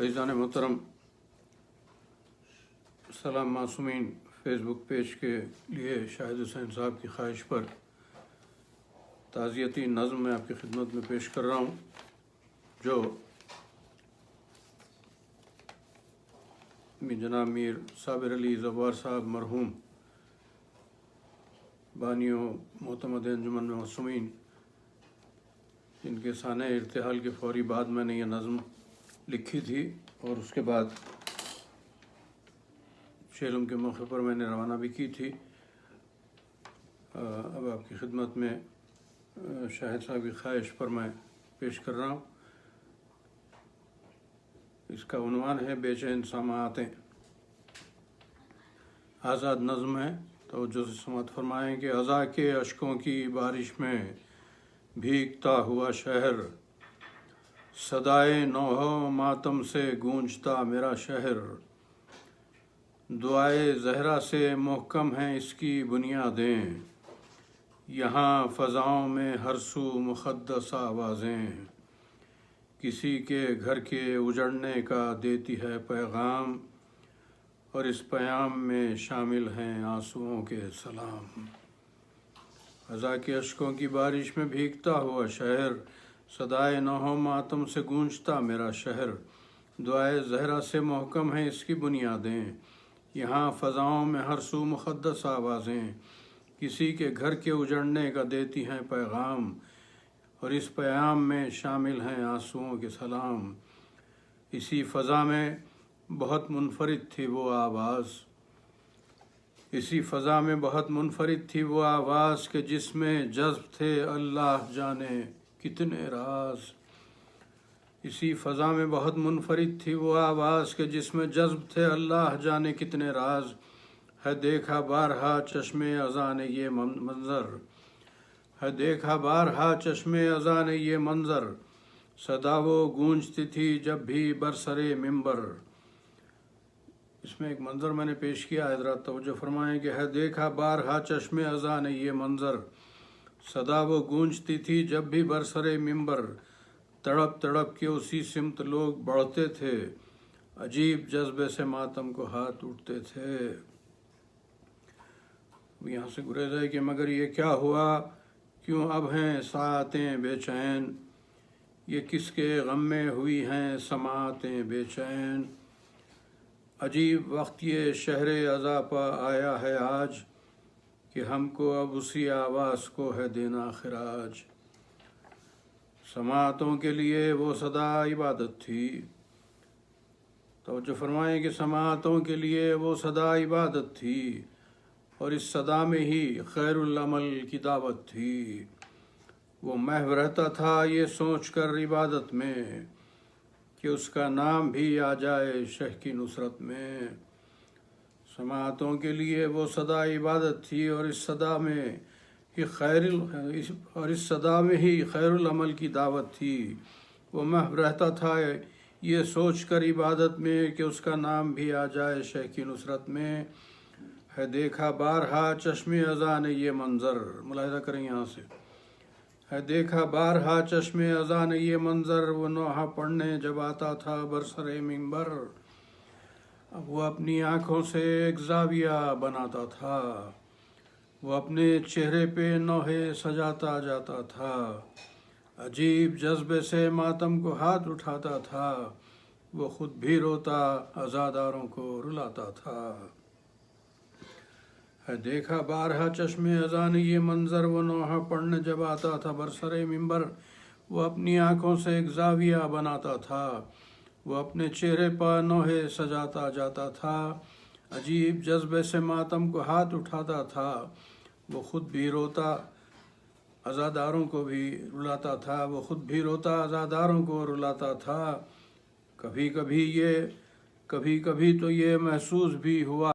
फैज़ान मोहतरम, सलाम मासूमीन Facebook page के लिए शाहिद हुसैन साहब की ख्वाहिश पर ताज़ियती नज़्म मैं आपकी खिदमत में पेश कर रहा हूँ, जो जनाब मीर साबिर अली ज़वार साहब मरहूम बानियों मोतमद अंजुमन मासूमीन, जिनके साने इर्तिहाल के फौरी बाद मैंने यह नज़्म लिखी थी और उसके बाद शेलम के मौके पर मैंने रवाना भी की थी। अब आपकी खिदमत में शाहिद साहब की ख्वाहिश पर मैं पेश कर रहा हूँ। इसका उन्वान है बेचैन समाअतें। आज़ाद नज़्म है, तवज्जो से समाअत फरमाएँ कि अज़ा के अश्कों की बारिश में भीगता हुआ शहर, सदाए नौहो मातम से गूंजता मेरा शहर, दुआए ज़हरा से मुहकम हैं इसकी बुनियादें, यहाँ फ़ज़ाओं में हर सू मुक़द्दस आवाज़ें, किसी के घर के उजड़ने का देती है पैगाम, और इस पैगाम में शामिल हैं आंसुओं के सलाम। अज़ा के अश्कों की बारिश में भीगता हुआ शहर, सदाए नौहो मातम से गूंजता मेरा शहर, दुआए ज़हरा से मुहकम हैं इसकी बुनियादें, यहाँ फ़ज़ाओं में हर सू मुक़द्दस आवाज़ें, किसी के घर के उजड़ने का देती हैं पैगाम, और इस पैगाम में शामिल हैं आंसुओं के सलाम। इसी फ़ज़ा में बहुत मुनफरिद थी वो आवाज़, इसी फ़ज़ा में बहुत मुनफरिद थी वो आवाज़ के जिसमें जज़्ब थे अल्लाह जाने कितने राज। इसी फ़ज़ा में बहुत मुनफरिद थी वो आवाज़ के जिसमें जज़्ब थे अल्लाह जाने कितने राज। है देखा बारहा चश्मे अज़ा ने ये मंज़र, है देखा बारहा चश्मे अज़ा ने ये मंज़र, सदा वो गूंजती थी जब भी बरसरे मिंबर। इसमें एक मंज़र मैंने पेश किया है, हज़रात तवज्जो फरमाएँ कि है देखा बारहा चश्मे अज़ा ने ये मंज़र, सदा वो गूंजती थी जब भी बरसरे मिंबर, तड़प तड़प के उसी सिमत लोग बढ़ते थे, अजीब जज्बे से मातम को हाथ उठते थे। यहाँ से गुरेज़ है कि मगर ये क्या हुआ, क्यों अब हैं साअतें बेचैन, ये किसके गम में हुई हैं समाअतें बेचैन। अजीब वक्त ये शहरे अज़ा पर आया है आज, कि हमको अब उसी आवाज़ को है देना खिराज। समाअतों के लिए वो सदा इबादत थी, तो जो फरमाएँ कि समाअतों के लिए वो सदा इबादत थी, और इस सदा में ही खैरुल अमल की दावत थी। वो महव रहता था ये सोच कर इबादत में, कि उसका नाम भी आ जाए शह की नुसरत में। समाअतों के लिए वो सदा इबादत थी, और इस सदा में ही खैरुल अमल की दावत थी। वो महव रहता था ये सोच कर इबादत में, कि उसका नाम भी आ जाए शह की नुसरत में। है देखा बारहा चश्मे अज़ा ने ये मंज़र, मुलाहिज़ा करें यहाँ से, है देखा बारहा चश्मे अज़ा ने ये मंज़र, वो नोहा पढ़ने जब आता था बरसरे मिंबर। अब वो अपनी आँखों से एक ज़ाविया बनाता था, वो अपने चेहरे पे नोहे सजाता जाता था, अजीब जज्बे से मातम को हाथ उठाता था, वो ख़ुद भी रोता अज़ादारों को रुलाता था। है देखा बारहा चश्मे अज़ा ने ये मंज़र, वो नोहा पढ़ने जब आता था बरसरे मिंबर। वो अपनी आँखों से एक ज़ाविया बनाता था, वो अपने चेहरे पर नोहे सजाता जाता था, अजीब जज्बे से मातम को हाथ उठाता था, वो ख़ुद भी रोता अज़ादारों को भी रुलाता था, वो ख़ुद भी रोता अज़ादारों को रुलाता था। कभी कभी तो ये महसूस भी हुआ